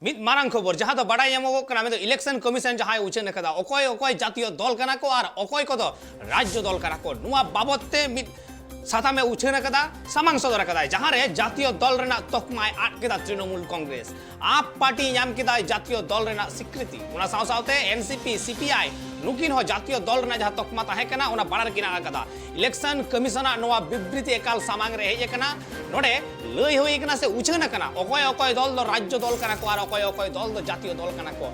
मित मारांग खबर जहाँ तो बड़ा एमोगो कना में तो इलेक्शन कमीशन जहाँ उछन कदा ओकोय ओकोय जातीय दल कना को और ओकोय को तो राज्य दल कना को नुआ बाबते मित साथा में उछन कदा सामांग सदर कदा जहाँ रे जातीय दल रेना तकमाय आट केदा तृणमूल कांग्रेस आप पार्टी नाम केदा जातीय दल रेना स्वीकृति उना साव सावते एनसीपी सीपीआई नुकिन हो जातीय दल रेना जहाँ तकमा ताहे कना उना बाड़र किना कदा इलेक्शन कमीशन नुआ विबृति एकाल सामांग रे हेज कना नोडे लय होई कना से उछन कना ओकोय ओकोय दल दो राज्य दल कना को और ओकोय ओकोय दल दो जातीय दल कना को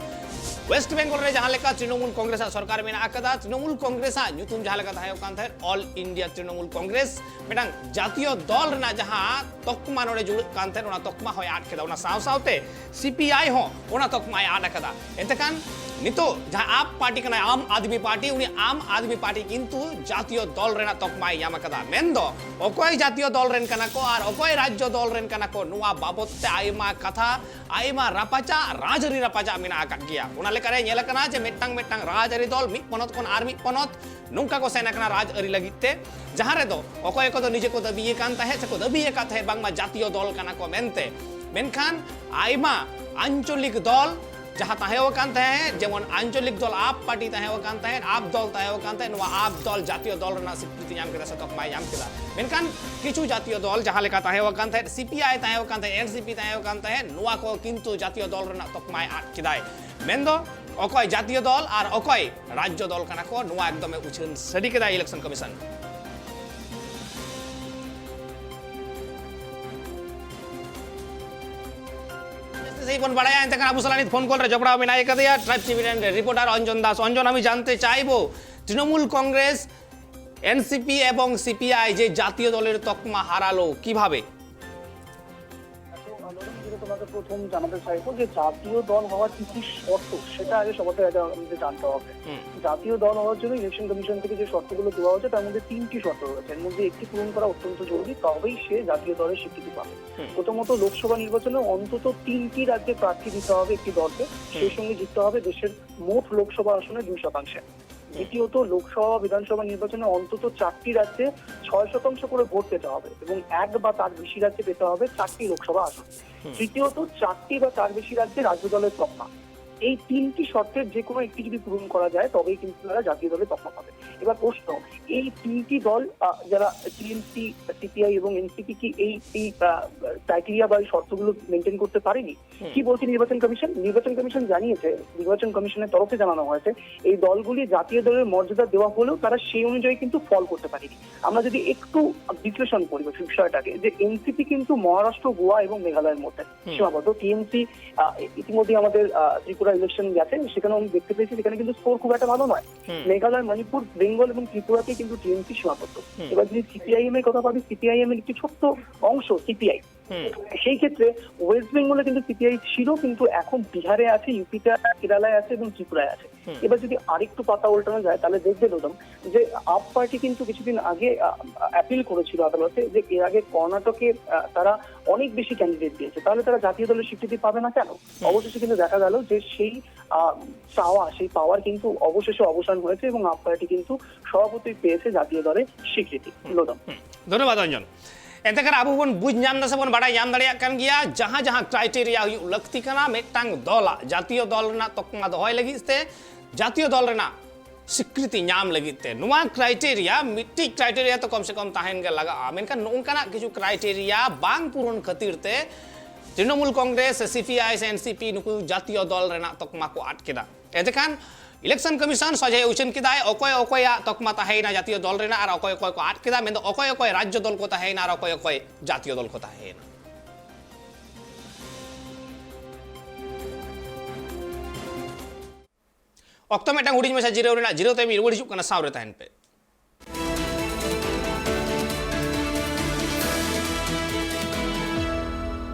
वेस्ट बेंगल रे जहाँ लेका तृणमूल कांग्रेस सरकार में आकदा तृणमूल कांग्रेस नुतुम जहाँ लेका थायो कान थाय ऑल इंडिया तृणमूल कांग्रेस मेटांग जातीय दल रेना जहाँ तकमा नोडे जुड़ कान थाय ओना तकमा होय आट केदा ओना साव सावते सीपीआई हो ओना तकमा आट कदा एतकान नितो जहाँ आप पार्टी कना आम आदमी पार्टी उनी आम आदमी पार्टी किंतु जातीय दल रेना तकमाय याम कदा मेंदो ओकोय जातीय दल रेन कना को और ओकोय राज्य दल रेन कना को नुआ बाबतते आयमा कथा आयमा रापाचा राजरी रापाचा मेना आका गया उना लेकारे नेला कना जे मेटांग मेटांग राजरी दल मिद पनत कोन आर मिद पनत नुंका को सेना कना राजरी लगिते जहाँ रे दो ओकोय को तो निजे को दबिये कान ताहे से को दबिये का थाहे बांगमा जातीय दल कना को मेनते मेनखान आयमा आंचलिक दल जहाँ ताहेवकान ताहे जेमन आंचलिक दल आप पार्टी ताहेवकान ताहे आप दल ताहेवकान ताहे नुआ आप दल जातीय दल रेना स्वीकृति नाम केदा से तकमाय नाम केदा मेनखान किछु जातीय दल जहाँ लेका ताहेवकान ताहे सीपीआई ताहेवकान ताहे एनसीपी ताहेवकान ताहे नुआ को किंतु जातीय दल रेना तकमाय आट केदाय मेनदो ओकोय जातीय दल और ओकोय राज्य दल कना को नुआ एकदम उछन सडी केदा इलेक्शन कमीशन সেই কোন বাড়ায় আনতে কান আবু সালানিত ফোন কল রে জবড়া আমি নাই কদিয়া tribe TV reporter Anjan Das Anjan আমি জানতে চাইবো তৃণমূল কংগ্রেস এনসিপি এবং সিপিআই যে জাতীয় দলের তকমা হারালো কিভাবে তোমাকে প্রথম জানাতে চাইবো যে জাতীয় দল হওয়ার কি কি শর্ত সেটা আগে সবাই আমাদের জানতে হবে জাতীয় দল হওয়ার জন্য ইলেকশন কমিশন থেকে যে শর্তগুলো দেওয়া হচ্ছে তার মধ্যে 3টি শর্ত রয়েছে এর মধ্যে একটি পূরণ করা অত্যন্ত জরুরি তবেই সে জাতীয় দলের স্বীকৃতি পাবে প্রথমত লোকসভা নির্বাচনে অন্তত 3টি রাজ্যে প্রার্থী দিতে হবে একটি দলকে সেই সঙ্গে জিততে হবে দেশের মোট লোকসভা আসনে 2%। দ্বিতীয়ত লোকসভা বিধানসভা নির্বাচনে অন্তত 4টি রাজ্যে 6% করে ভোট পেতে হবে এবং এক বা তার বেশি রাজ্যে পেতে হবে 4টি লোকসভা আসন। তৃতীয়ত 4টি বা তার বেশি রাজ্যে রাজ্য দলের তকমা। এই 3টি শর্তের যে কোনো একটি যদি পূরণ করা যায় তবেই কিন্তু তারা জাতীয় দলের তকমা পাবে। এবার প্রশ্ন এই 3টি দল যারা টিএমসি সিপিআই এবং এনসিপি কি এই ক্রাইটেরিয়া বা শর্তগুলো মেনটেন করতে পারেনি কি বলছে নির্বাচন কমিশন নির্বাচন কমিশন জানিয়েছে নির্বাচন কমিশনের তরফে জানানো হয়েছে এই দলগুলি জাতীয় দলের মর্যাদা দেওয়া হলেও তারা সেই অনুযায়ী কিন্তু ফল করতে পারেনি। আমরা যদি একটু বিশ্লেষণ করি বিষয়টাকে যে এনসিপি কিন্তু মহারাষ্ট্র গোয়া এবং মেঘালয়ের মধ্যে সীমাবদ্ধ টিএমসি ইতিমধ্যে আমাদের ত্রিপুরা ইলেকশন গেছে সেখানে আমি দেখতে পেয়েছি সেখানে কিন্তু স্কোর খুব একটা ভালো নয় মেঘালয় মণিপুর বেঙ্গল এবং ত্রিপুরাতে কিন্তু টিএমসি সীমাবদ্ধ। এবার যদি সিপিআইএম এর কথা ভাবি সিপিআইএম এর একটি ছোট্ট অংশ সিপিআই সেই ক্ষেত্রে ওয়েস্ট বেঙ্গলে কিন্তু সিপিআই ছিল কিন্তু এখন বিহারে আছে ইউপিতে কেরালায় আছে এবং ত্রিপুরায় আছে। এবার যদি আরেকটু পাতা উল্টানো যায় তাহলে দেখবে দাম যে আপ পার্টি কিন্তু কিছুদিন আগে অ্যাপিল করেছিল আদালতে যে এর আগে কর্ণাটকে তারা অনেক বেশি ক্যান্ডিডেট দিয়েছে তাহলে তারা জাতীয় দলের স্বীকৃতি পাবে না কেন অবশেষে কিন্তু দেখা গেল যে সেই সেই পাওয়ার কিন্তু অবশেষে অবসান হয়েছে এবং আপ পার্টি কিন্তু সভাপতি পেয়েছে জাতীয় দলের স্বীকৃতি। ধন্যবাদ অঞ্জন एंतकर अब बन बुझ नाम दसे बन बड़ा नाम दड़िया कान गया जहां जहां क्राइटेरिया लगती कना मेटांग दल जातीय दल ना तकमा दहय लगिते जातीय दल रेना स्वीकृति नाम लगिते नुआ क्राइटेरिया मिट्टी क्राइटेरिया तो कम से कम ताहेन के लगा मेनका नोंकाना किछु क्राइटेरिया बांग पूरण खातिरते तृणमूल कांग्रेस सीपीआई से एनसीपी नुकु जातीय दल रेना तकमा को आटकेदा एतकान इलेक्शन कमीशन सजे उछन केदाय ओकोय ओकोय तकमा ताहेना जातीय दल रेना और ओकोय ओकोय को आट केदा मेन ओकोय ओकोय राज्य दल को ताहेना और ओकोय ओकोय जातीय दल को ताहेना ऑक्टोमेटा उड़ी में से जीरो रेना जीरो ते मी उड़ी चुकना सावरे ताहेन पे